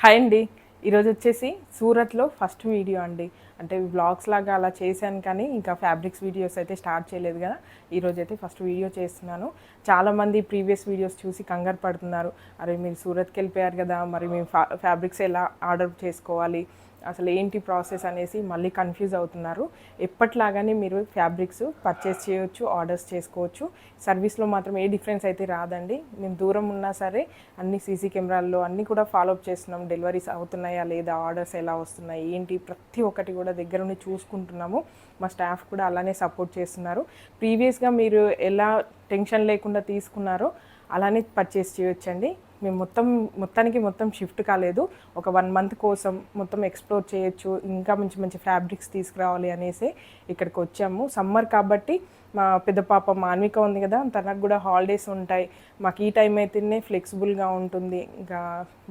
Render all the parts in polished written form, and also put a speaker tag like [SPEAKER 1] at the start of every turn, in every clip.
[SPEAKER 1] Hi అండి. ఈరోజు వచ్చేసి సూరత్లో ఫస్ట్ వీడియో అండి. అంటే వ్లాగ్స్ లాగా అలా చేశాను కానీ ఇంకా ఫ్యాబ్రిక్స్ వీడియోస్ అయితే స్టార్ట్ చేయలేదు కదా. ఈరోజు అయితే ఫస్ట్ వీడియో చేస్తున్నాను. చాలామంది ప్రీవియస్ వీడియోస్ చూసి కంగారు పడుతున్నారు. అరే మీరు సూరత్కి వెళ్ళిపోయారు కదా, మరి మేము ఫ్యాబ్రిక్స్ ఎలా ఆర్డర్ చేసుకోవాలి, అసలు ఏంటి ప్రాసెస్ అనేసి మళ్ళీ కన్ఫ్యూజ్ అవుతున్నారు. ఎప్పట్లాగానే మీరు ఫ్యాబ్రిక్స్ పర్చేస్ చేయొచ్చు, ఆర్డర్స్ చేసుకోవచ్చు. సర్వీస్లో మాత్రం ఏ డిఫరెన్స్ అయితే రాదండి. మేము దూరం ఉన్నా సరే అన్ని సీసీ కెమెరాల్లో అన్నీ కూడా ఫాలోఅప్ చేస్తున్నాం. డెలివరీస్ అవుతున్నాయా లేదా, ఆర్డర్స్ ఎలా వస్తున్నాయి ఏంటి, ప్రతి ఒక్కటి కూడా దగ్గర నుండి చూసుకుంటున్నాము. మా స్టాఫ్ కూడా అలానే సపోర్ట్ చేస్తున్నారు. ప్రీవియస్గా మీరు ఎలా టెన్షన్ లేకుండా తీసుకున్నారో అలానే పర్చేస్ చేయొచ్చండి. మేము మొత్తం షిఫ్ట్ కాలేదు. ఒక 1 మంత్ కోసం మొత్తం ఎక్స్ప్లోర్ చేయొచ్చు, ఇంకా మంచి మంచి ఫ్యాబ్రిక్స్ తీసుకురావాలి అనేసి ఇక్కడికి వచ్చాము. సమ్మర్ కాబట్టి మా పెద్ద పాప మాన్విక ఉంది కదా, తనకు కూడా హాలిడేస్ ఉంటాయి. మాకు ఈ టైం అయితేనే ఫ్లెక్సిబుల్గా ఉంటుంది, ఇంకా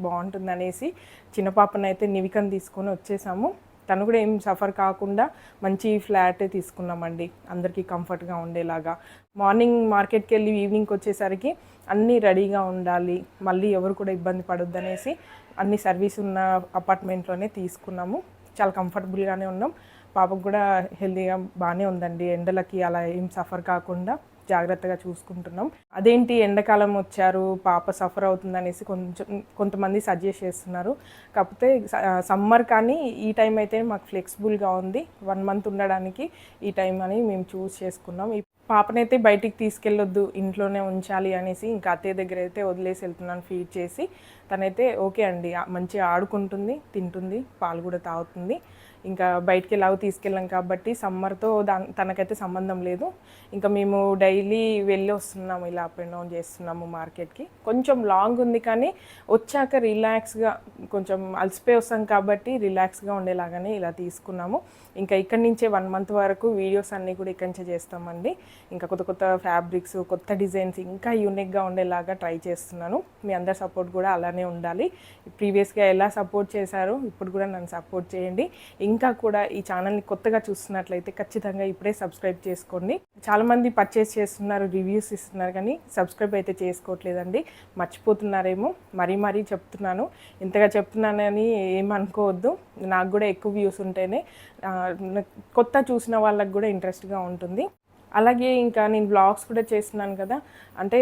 [SPEAKER 1] బాగుంటుంది అనేసి చిన్న పాపనైతే నివికని తీసుకొని వచ్చేసాము. తను కూడా ఏం సఫర్ కాకుండా మంచి ఫ్లాట్ తీసుకున్నామండి, అందరికీ కంఫర్ట్గా ఉండేలాగా. మార్నింగ్ మార్కెట్కి వెళ్ళి ఈవినింగ్కి వచ్చేసరికి అన్నీ రెడీగా ఉండాలి, మళ్ళీ ఎవరు కూడా ఇబ్బంది పడొద్దు అనేసి అన్ని సర్వీస్ ఉన్న అపార్ట్మెంట్లోనే తీసుకున్నాము. చాలా కంఫర్టబుల్గానే ఉన్నాం. పాపకు కూడా హెల్తీగా బాగానే ఉందండి. ఎండలకి అలా ఏం సఫర్ కాకుండా జాగ్రత్తగా చూసుకుంటున్నాం. అదేంటి ఎండాకాలం వచ్చారు పాప సఫర్ అవుతుంది అనేసి కొంతమంది సజెస్ట్ చేస్తున్నారు. కాకపోతే సమ్మర్ కానీ ఈ టైం అయితే మాకు ఫ్లెక్సిబుల్గా ఉంది. 1 మంత్ ఉండడానికి ఈ టైం అని మేము చూస్ చేసుకున్నాం. ఈ పాపనైతే బయటికి తీసుకెళ్ళొద్దు, ఇంట్లోనే ఉంచాలి అనేసి ఇంకా అత్తయ్య దగ్గర అయితే వదిలేసి వెళ్తున్నాను ఫీడ్ చేసి. తనైతే ఓకే అండి, మంచిగా ఆడుకుంటుంది, తింటుంది, పాలు కూడా తాగుతుంది. ఇంకా బయటికి ఎలాగో తీసుకెళ్ళాం కాబట్టి సమ్మర్తో తనకైతే సంబంధం లేదు. ఇంకా మేము డైలీ వెళ్ళి వస్తున్నాము, ఇలా అప్ అండ్ డౌన్ చేస్తున్నాము మార్కెట్కి. కొంచెం లాంగ్ ఉంది కానీ వచ్చాక రిలాక్స్గా, కొంచెం అలసిపోయి వస్తాం కాబట్టి రిలాక్స్గా ఉండేలాగానే ఇలా తీసుకున్నాము. ఇంకా ఇక్కడి నుంచే 1 మంత్ వరకు వీడియోస్ అన్నీ కూడా ఇక్కడి నుంచే చేస్తామండి. ఇంకా కొత్త కొత్త ఫ్యాబ్రిక్స్, కొత్త డిజైన్స్ ఇంకా యూనిక్గా ఉండేలాగా ట్రై చేస్తున్నాను. మీ అందరి సపోర్ట్ కూడా అలానే ఉండాలి. ప్రీవియస్గా ఎలా సపోర్ట్ చేశారో ఇప్పుడు కూడా నన్ను సపోర్ట్ చేయండి. ఇంకా కూడా ఈ ఛానల్ని కొత్తగా చూస్తున్నట్లయితే ఖచ్చితంగా ఇప్పుడే సబ్స్క్రైబ్ చేసుకోండి. చాలామంది పర్చేస్ చేస్తున్నారు, రివ్యూస్ ఇస్తున్నారు కానీ సబ్స్క్రైబ్ అయితే చేసుకోవట్లేదండి. మర్చిపోతున్నారేమో, మరీ చెప్తున్నాను. ఇంతగా చెప్తున్నానని ఏమనుకోవద్దు. నాకు కూడా ఎక్కువ వ్యూస్ ఉంటేనే కొత్త చూసిన వాళ్ళకి కూడా ఇంట్రెస్ట్గా ఉంటుంది. అలాగే ఇంకా నేను వ్లాగ్స్ కూడా చేస్తున్నాను కదా, అంటే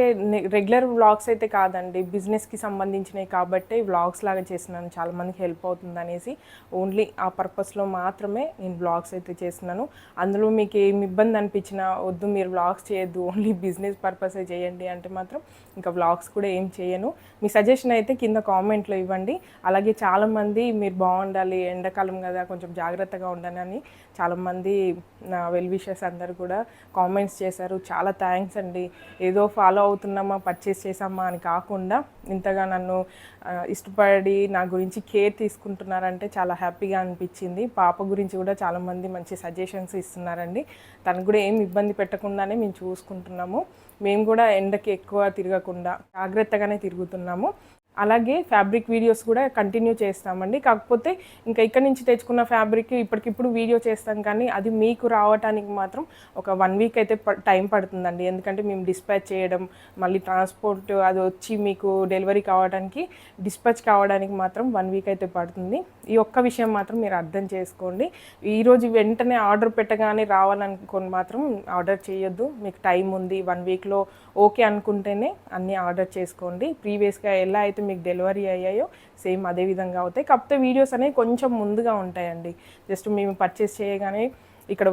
[SPEAKER 1] రెగ్యులర్ వ్లాగ్స్ అయితే కాదండి, బిజినెస్కి సంబంధించినవి కాబట్టి వ్లాగ్స్ లాగా చేస్తున్నాను. చాలామందికి హెల్ప్ అవుతుంది అనేసి ఓన్లీ ఆ పర్పస్లో మాత్రమే నేను వ్లాగ్స్ అయితే చేస్తున్నాను. అందులో మీకు ఏమి ఇబ్బంది అనిపించినా వద్దు, మీరు వ్లాగ్స్ చేయొద్దు, ఓన్లీ బిజినెస్ పర్పసే చేయండి అంటే మాత్రం ఇంకా వ్లాగ్స్ కూడా ఏం చేయను. మీ సజెషన్ అయితే కింద కామెంట్లో ఇవ్వండి. అలాగే చాలామంది మీరు బాగుండాలి, ఎండాకాలం కదా కొంచెం జాగ్రత్తగా ఉండాలని చాలామంది నా వెల్ విషెస్ అందరు కూడా కామెంట్స్ చేశారు. చాలా థ్యాంక్స్ అండి. ఏదో ఫాలో అవుతున్నామా, పర్చేస్ చేసామా అని కాకుండా ఇంతగా నన్ను ఇష్టపడి నా గురించి కేర్ తీసుకుంటున్నారంటే చాలా హ్యాపీగా అనిపించింది. పాప గురించి కూడా చాలామంది మంచి సజెషన్స్ ఇస్తున్నారండి. తనకు కూడా ఏం ఇబ్బంది పెట్టకుండానే మేము చూసుకుంటున్నాము. మేము కూడా ఎండకి ఎక్కువ తిరగకుండా జాగ్రత్తగానే తిరుగుతున్నాము. అలాగే ఫ్యాబ్రిక్ వీడియోస్ కూడా కంటిన్యూ చేస్తామండి. కాకపోతే ఇంకా ఇక్కడి నుంచి తెచ్చుకున్న ఫ్యాబ్రిక్ ఇప్పటికిప్పుడు వీడియో చేస్తాం కానీ అది మీకు రావడానికి మాత్రం ఒక 1 వీక్ అయితే టైం పడుతుందండి. ఎందుకంటే మేము డిస్పాచ్ చేయడం, మళ్ళీ ట్రాన్స్పోర్ట్ అది వచ్చి మీకు డెలివరీ కావడానికి, డిస్పాచ్ కావడానికి మాత్రం 1 వీక్ అయితే పడుతుంది. ఈ ఒక్క విషయం మాత్రం మీరు అర్థం చేసుకోండి. ఈరోజు వెంటనే ఆర్డర్ పెట్టగానే రావాలనుకొని మాత్రం ఆర్డర్ చేయొద్దు. మీకు టైం ఉంది, 1 వీక్లో ఓకే అనుకుంటేనే అన్నీ ఆర్డర్ చేసుకోండి. ప్రీవియస్గా ఎలా అయితే మీకు డెలివరీ అయ్యాయో సేమ్ అదే విధంగా అవుతాయి. కాకపోతే వీడియోస్ అనేవి కొంచెం ముందుగా ఉంటాయండి. జస్ట్ మేము పర్చేస్ చేయగానే ఇక్కడ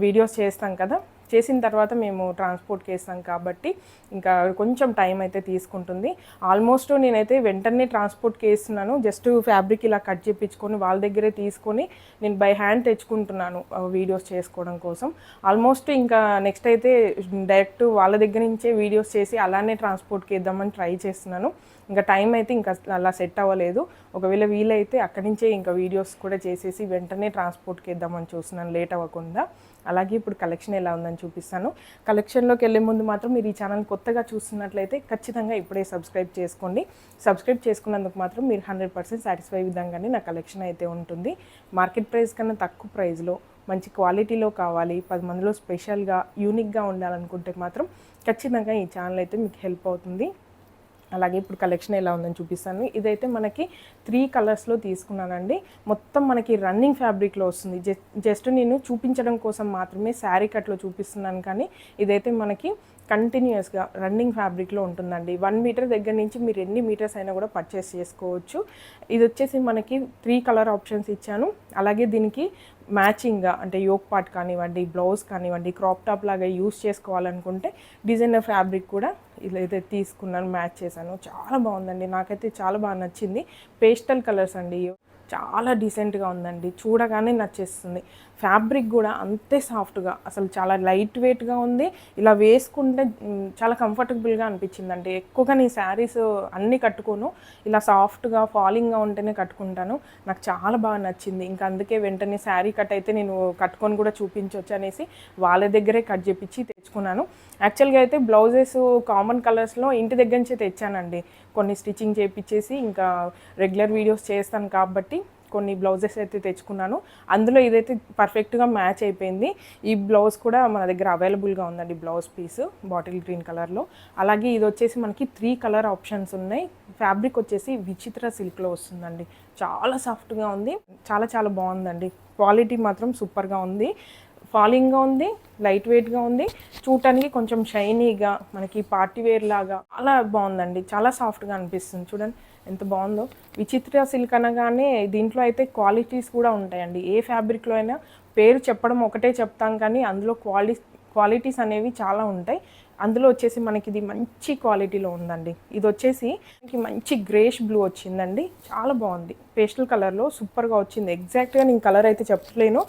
[SPEAKER 1] వీడియోస్ చేస్తాం కదా, చేసిన తర్వాత మేము ట్రాన్స్పోర్ట్కి వేస్తాం కాబట్టి ఇంకా కొంచెం టైం అయితే తీసుకుంటుంది. ఆల్మోస్ట్ నేనైతే వెంటనే ట్రాన్స్పోర్ట్కి వేస్తున్నాను. జస్ట్ ఫ్యాబ్రిక్ ఇలా కట్ చేయించుకొని వాళ్ళ దగ్గరే తీసుకొని నేను బై హ్యాండ్ తెచ్చుకుంటున్నాను వీడియోస్ చేసుకోవడం కోసం. ఆల్మోస్ట్ ఇంకా నెక్స్ట్ అయితే డైరెక్ట్ వాళ్ళ దగ్గర నుంచే వీడియోస్ చేసి అలానే ట్రాన్స్పోర్ట్కి వేద్దామని ట్రై చేస్తున్నాను. ఇంకా టైం అయితే ఇంకా అలా సెట్ అవ్వలేదు. ఒకవేళ వీలైతే అక్కడి నుంచే ఇంకా వీడియోస్ కూడా చేసేసి వెంటనే ట్రాన్స్పోర్ట్కి వేద్దామని చూస్తున్నాను, లేట్ అవ్వకుండా. అలాగే ఇప్పుడు కలెక్షన్ ఎలా ఉందని చూపిస్తాను. కలెక్షన్లోకి వెళ్ళే ముందు మాత్రం మీరు ఈ ఛానల్ కొత్తగా చూస్తున్నట్లయితే ఖచ్చితంగా ఇప్పుడే సబ్స్క్రైబ్ చేసుకోండి. సబ్స్క్రైబ్ చేసుకున్నందుకు మాత్రం మీరు 100% సాటిస్ఫై విధంగానే నా కలెక్షన్ అయితే ఉంటుంది. మార్కెట్ ప్రైస్ కన్నా తక్కువ ప్రైస్లో మంచి క్వాలిటీలో కావాలి, 10 మందిలో స్పెషల్గా యూనిక్గా ఉండాలనుకుంటే మాత్రం ఖచ్చితంగా ఈ ఛానల్ అయితే మీకు హెల్ప్ అవుతుంది. అలాగే ఇప్పుడు కలెక్షన్ ఎలా ఉందని చూపిస్తాను. ఇదైతే మనకి 3 కలర్స్లో తీసుకున్నానండి. మొత్తం మనకి రన్నింగ్ ఫ్యాబ్రిక్లో వస్తుంది. జస్ట్ నేను చూపించడం కోసం మాత్రమే శారీ కట్లో చూపిస్తున్నాను, కానీ ఇదైతే మనకి కంటిన్యూస్గా రన్నింగ్ ఫ్యాబ్రిక్లో ఉంటుందండి. 1 మీటర్ దగ్గర నుంచి మీరు ఎన్ని మీటర్స్ అయినా కూడా పర్చేస్ చేసుకోవచ్చు. ఇది వచ్చేసి మనకి 3 కలర్ ఆప్షన్స్ ఇచ్చాను. అలాగే దీనికి మ్యాచింగ్గా అంటే యోక్ పార్ట్ కానివ్వండి, బ్లౌజ్ కానివ్వండి, క్రాప్ టాప్ లాగా యూస్ చేసుకోవాలనుకుంటే డిజైనర్ ఫ్యాబ్రిక్ కూడా ఇలా అయితే తీసుకున్నాను, మ్యాచ్ చేశాను. చాలా బాగుందండి, నాకైతే చాలా బాగా నచ్చింది. పేస్టల్ కలర్స్ అండి, చాలా డీసెంట్గా ఉందండి, చూడగానే నచ్చేస్తుంది. ఫ్యాబ్రిక్ కూడా అంతే సాఫ్ట్గా, అసలు చాలా లైట్ వెయిట్గా ఉంది. ఇలా వేసుకుంటే చాలా కంఫర్టబుల్గా అనిపించిందండి. ఎక్కువగా నేను శారీస్ అన్నీ కట్టుకోను, ఇలా సాఫ్ట్గా ఫాలింగ్గా ఉంటేనే కట్టుకుంటాను. నాకు చాలా బాగా నచ్చింది. ఇంకా అందుకే వెంటనే శారీ కట్ అయితే నేను కట్టుకొని కూడా చూపించవచ్చు అనేసి వాళ్ళ దగ్గరే కట్ చేపించి తెచ్చుకున్నాను. యాక్చువల్గా అయితే బ్లౌజెస్ కామన్ కలర్స్లో ఇంటి దగ్గర నుంచే తెచ్చానండి. కొన్ని స్టిచ్చింగ్ చేయించేసి ఇంకా రెగ్యులర్ వీడియోస్ చేస్తాను కాబట్టి కొన్ని బ్లౌజెస్ అయితే తెచ్చుకున్నాను. అందులో ఇదైతే పర్ఫెక్ట్గా మ్యాచ్ అయిపోయింది. ఈ బ్లౌజ్ కూడా మన దగ్గర అవైలబుల్గా ఉందండి, బ్లౌజ్ పీస్ బాటిల్ గ్రీన్ కలర్లో. అలాగే ఇది వచ్చేసి మనకి 3 కలర్ ఆప్షన్స్ ఉన్నాయి. ఫ్యాబ్రిక్ వచ్చేసి విచిత్ర సిల్క్లో వస్తుందండి, చాలా సాఫ్ట్గా ఉంది, చాలా చాలా బాగుందండి. క్వాలిటీ మాత్రం సూపర్గా ఉంది, ఫాలింగ్గా ఉంది, లైట్ వెయిట్గా ఉంది, చూడటానికి కొంచెం షైనీగా మనకి పార్టీ వేర్ లాగా అలా బాగుందండి. చాలా సాఫ్ట్గా అనిపిస్తుంది, చూడండి ఎంత బాగుందో. విచిత్ర సిల్క్ అనగానే దీంట్లో అయితే క్వాలిటీస్ కూడా ఉంటాయండి. ఏ ఫ్యాబ్రిక్లో అయినా పేరు చెప్పడం ఒకటే చెప్తాం, కానీ అందులో క్వాలిటీస్ అనేవి చాలా ఉంటాయి. అందులో వచ్చేసి మనకి ఇది మంచి క్వాలిటీలో ఉందండి. ఇది వచ్చేసి మంచి గ్రేష్ బ్లూ వచ్చిందండి, చాలా బాగుంది. పేస్టల్ కలర్లో సూపర్గా వచ్చింది. ఎగ్జాక్ట్గా నేను కలర్ అయితే చెప్పలేను,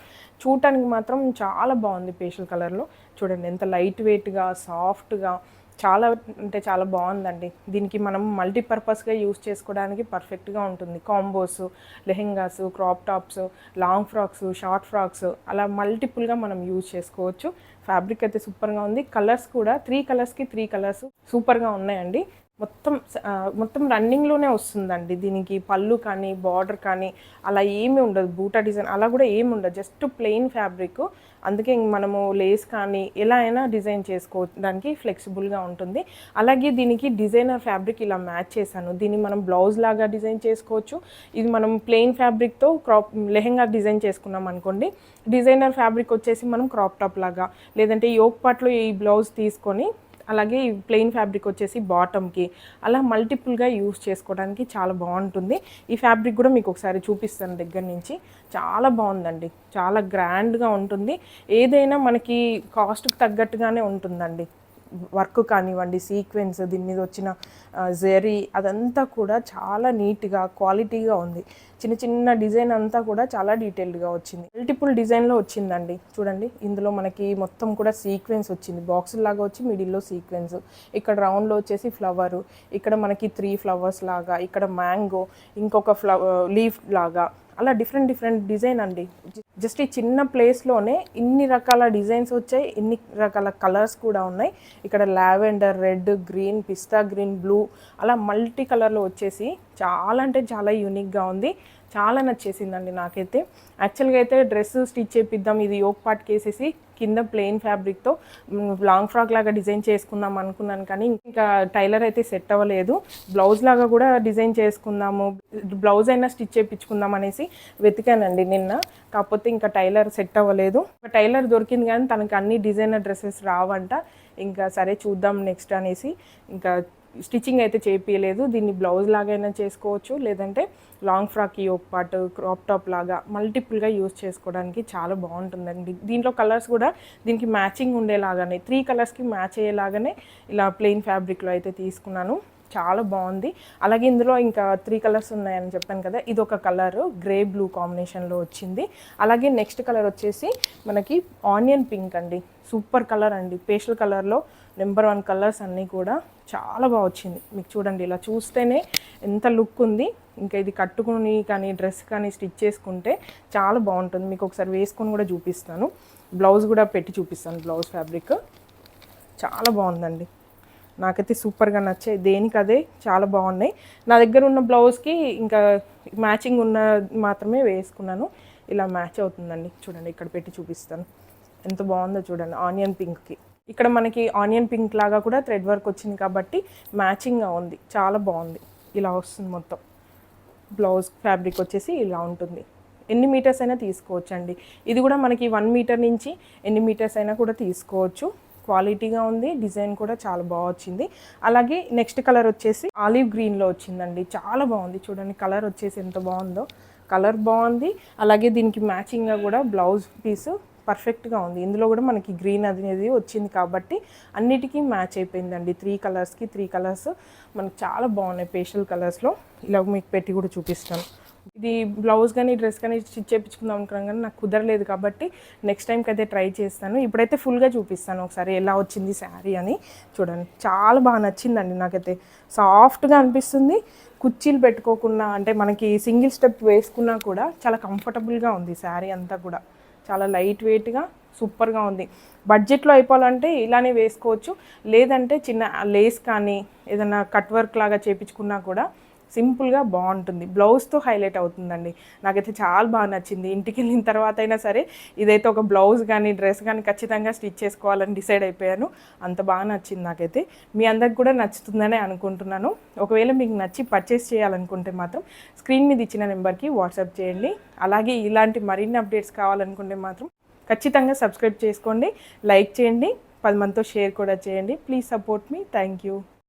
[SPEAKER 1] చూడటానికి మాత్రం చాలా బాగుంది. పేస్టల్ కలర్లో చూడండి ఎంత లైట్ వెయిట్గా, సాఫ్ట్గా, చాలా అంటే చాలా బాగుందండి. దీనికి మనం మల్టీపర్పస్గా యూస్ చేసుకోవడానికి పర్ఫెక్ట్గా ఉంటుంది. Combos, lehengas, crop tops, long frocks, short frocks అలా మల్టిపుల్గా మనం యూజ్ చేసుకోవచ్చు. ఫ్యాబ్రిక్ అయితే సూపర్గా ఉంది. కలర్స్ కూడా 3 కలర్స్కి 3 కలర్స్ సూపర్గా ఉన్నాయండి. మొత్తం రన్నింగ్లోనే వస్తుందండి. దీనికి పళ్ళు కానీ బార్డర్ కానీ అలా ఏమీ ఉండదు, బూటా డిజైన్ అలా కూడా ఏమి ఉండదు, జస్ట్ ప్లెయిన్ ఫ్యాబ్రిక్. అందుకే మనము లేస్ కానీ ఎలా అయినా డిజైన్ చేసుకోవడానికి ఫ్లెక్సిబుల్గా ఉంటుంది. అలాగే దీనికి డిజైనర్ ఫ్యాబ్రిక్ ఇలా మ్యాచ్ చేశాను. దీన్ని మనం బ్లౌజ్ లాగా డిజైన్ చేసుకోవచ్చు. ఇది మనం ప్లెయిన్ ఫ్యాబ్రిక్తో లెహెంగా డిజైన్ చేసుకున్నాం అనుకోండి, డిజైనర్ ఫ్యాబ్రిక్ వచ్చేసి మనం క్రాప్ టాప్ లాగా, లేదంటే యోక్ పార్ట్లో ఈ బ్లౌజ్ తీసుకొని అలాగే ఈ ప్లెయిన్ ఫ్యాబ్రిక్ వచ్చేసి బాటమ్కి అలా మల్టిపుల్గా యూస్ చేసుకోవడానికి చాలా బాగుంటుంది. ఈ ఫ్యాబ్రిక్ కూడా మీకు ఒకసారి చూపిస్తాను దగ్గర నుంచి. చాలా బాగుందండి, చాలా గ్రాండ్గా ఉంటుంది. ఏదైనా మనకి కాస్ట్కి తగ్గట్టుగానే ఉంటుందండి. వర్క్ కానివ్వండి, సీక్వెన్స్, దీని మీద వచ్చిన జెరీ అదంతా కూడా చాలా నీట్గా క్వాలిటీగా ఉంది. చిన్న చిన్న డిజైన్ అంతా కూడా చాలా డీటెయిల్డ్గా వచ్చింది. మల్టిపుల్ డిజైన్లో వచ్చిందండి. చూడండి ఇందులో మనకి మొత్తం కూడా సీక్వెన్స్ వచ్చింది, బాక్స్ లాగా వచ్చి మిడిల్లో సీక్వెన్స్, ఇక్కడ రౌండ్లో వచ్చేసి ఫ్లవరు, ఇక్కడ మనకి 3 ఫ్లవర్స్ లాగా, ఇక్కడ మ్యాంగో, ఇంకొక లీఫ్ లాగా, అలా డిఫరెంట్ డిజైన్ అండి. జస్ట్ ఈ చిన్న ప్లేస్లోనే ఇన్ని రకాల డిజైన్స్ వచ్చాయి, ఇన్ని రకాల కలర్స్ కూడా ఉన్నాయి. ఇక్కడ లావెండర్, రెడ్, గ్రీన్, పిస్తా గ్రీన్, బ్లూ అలా మల్టీ కలర్లో వచ్చేసి చాలా అంటే చాలా యూనిక్గా ఉంది. చాలా నచ్చేసిందండి నాకైతే. యాక్చువల్గా అయితే డ్రెస్ స్టిచ్ చేపిద్దాం, ఇది యోక్ పార్ట్కి వేసేసి కింద ప్లెయిన్ ఫ్యాబ్రిక్తో లాంగ్ ఫ్రాక్ లాగా డిజైన్ చేసుకుందాం అనుకున్నాను, కానీ ఇంకా టైలర్ అయితే సెట్ అవ్వలేదు. బ్లౌజ్ లాగా కూడా డిజైన్ చేసుకుందాము, బ్లౌజ్ అయినా స్టిచ్ చేయించుకుందాం అనేసి వెతికానండి నిన్న. కాకపోతే ఇంకా టైలర్ సెట్ అవ్వలేదు. టైలర్ దొరికింది కానీ తనకి అన్ని డిజైనర్ డ్రెస్సెస్ రావంట. ఇంకా సరే చూద్దాం నెక్స్ట్ అనేసి ఇంకా స్టిచ్చింగ్ అయితే చేయించలేదు. దీన్ని బ్లౌజ్ లాగైనా చేసుకోవచ్చు, లేదంటే long frock yoke part, crop top లాగా మల్టిపుల్గా యూజ్ చేసుకోవడానికి చాలా బాగుంటుందండి. దీంట్లో కలర్స్ కూడా దీనికి మ్యాచింగ్ ఉండేలాగానే 3 కలర్స్కి మ్యాచ్ అయ్యేలాగానే ఇలా ప్లెయిన్ ఫ్యాబ్రిక్లో అయితే తీసుకున్నాను. చాలా బాగుంది. అలాగే ఇందులో ఇంకా 3 కలర్స్ ఉన్నాయని చెప్పాను కదా, ఇది ఒక కలర్ గ్రే బ్లూ కాంబినేషన్లో వచ్చింది. అలాగే నెక్స్ట్ కలర్ వచ్చేసి మనకి ఆనియన్ పింక్ అండి, సూపర్ కలర్ అండి. పేస్టల్ కలర్లో నెంబర్ 1 కలర్స్ అన్నీ కూడా చాలా బాగా వచ్చింది. మీకు చూడండి ఇలా చూస్తేనే ఎంత లుక్ ఉంది. ఇంకా ఇది కట్టుకుని కానీ డ్రెస్ కానీ స్టిచ్ చేసుకుంటే చాలా బాగుంటుంది. మీకు ఒకసారి వేసుకొని కూడా చూపిస్తాను, బ్లౌజ్ కూడా పెట్టి చూపిస్తాను. బ్లౌజ్ ఫ్యాబ్రిక్ చాలా బాగుందండి, నాకైతే సూపర్గా నచ్చాయి. దేనికి అదే చాలా బాగున్నాయి. నా దగ్గర ఉన్న బ్లౌజ్కి ఇంకా మ్యాచింగ్ ఉన్న మాత్రమే వేసుకున్నాను. ఇలా మ్యాచ్ అవుతుందండి. చూడండి ఇక్కడ పెట్టి చూపిస్తాను, ఎంత బాగుందో చూడండి. ఆనియన్ పింక్కి ఇక్కడ మనకి ఆనియన్ పింక్ లాగా కూడా థ్రెడ్ వర్క్ వచ్చింది కాబట్టి మ్యాచింగ్గా ఉంది, చాలా బాగుంది. ఇలా వస్తుంది మొత్తం. బ్లౌజ్ ఫ్యాబ్రిక్ వచ్చేసి ఇలా ఉంటుంది. ఎన్ని మీటర్స్ అయినా తీసుకోవచ్చండి. ఇది కూడా మనకి 1 మీటర్ నుంచి ఎన్ని మీటర్స్ అయినా కూడా తీసుకోవచ్చు. క్వాలిటీగా ఉంది, డిజైన్ కూడా చాలా బాగా వచ్చింది. అలాగే నెక్స్ట్ కలర్ వచ్చేసి ఆలివ్ గ్రీన్లో వచ్చిందండి, చాలా బాగుంది. చూడండి కలర్ వచ్చేసి ఎంత బాగుందో, కలర్ బాగుంది. అలాగే దీనికి మ్యాచింగ్గా కూడా బ్లౌజ్ పీసు పర్ఫెక్ట్గా ఉంది. ఇందులో కూడా మనకి గ్రీన్ అనేది వచ్చింది కాబట్టి అన్నిటికీ మ్యాచ్ అయిపోయిందండి. 3 కలర్స్కి 3 కలర్స్ మనకు చాలా బాగున్నాయి. పేస్టల్ కలర్స్లో ఇలా మీకు పెట్టి కూడా చూపిస్తాను. ఇది బ్లౌజ్ కానీ డ్రెస్ కానీ స్టిచ్ చేయించుకుందాం అనుకున్నాను కానీ నాకు కుదరలేదు కాబట్టి నెక్స్ట్ టైంకి అయితే ట్రై చేస్తాను. ఇప్పుడైతే ఫుల్గా చూపిస్తాను ఒకసారి ఎలా వచ్చింది శారీ అని. చూడండి చాలా బాగా నచ్చిందండి నాకైతే. సాఫ్ట్గా అనిపిస్తుంది, కుర్చీలు పెట్టుకోకుండా అంటే మనకి సింగిల్ స్టెప్ వేసుకున్నా కూడా చాలా కంఫర్టబుల్గా ఉంది శారీ అంతా కూడా. చాలా లైట్ వెయిట్గా సూపర్గా ఉంది. బడ్జెట్లో అయిపోవాలంటే ఇలానే వేసుకోవచ్చు, లేదంటే చిన్న లేస్ కానీ ఏదైనా కట్ వర్క్ లాగా చేయించుకున్నా కూడా సింపుల్గా బాగుంటుంది. బ్లౌజ్తో హైలైట్ అవుతుందండి. నాకైతే చాలా బాగా నచ్చింది. ఇంటికి వెళ్ళిన తర్వాత అయినా సరే ఇదైతే ఒక బ్లౌజ్ కానీ డ్రెస్ కానీ ఖచ్చితంగా స్టిచ్ చేసుకోవాలని డిసైడ్ అయిపోయాను. అంత బాగా నచ్చింది నాకైతే. మీ అందరికి కూడా నచ్చుతుందని అనుకుంటున్నాను. ఒకవేళ మీకు నచ్చి పర్చేస్ చేయాలనుకుంటే మాత్రం స్క్రీన్ మీద ఇచ్చిన నెంబర్కి వాట్సాప్ చేయండి. అలాగే ఇలాంటి మరిన్ని అప్డేట్స్ కావాలనుకుంటే మాత్రం ఖచ్చితంగా సబ్స్క్రైబ్ చేసుకోండి, లైక్ చేయండి, 10 మందితో షేర్ కూడా చేయండి. Please support me. Thank you.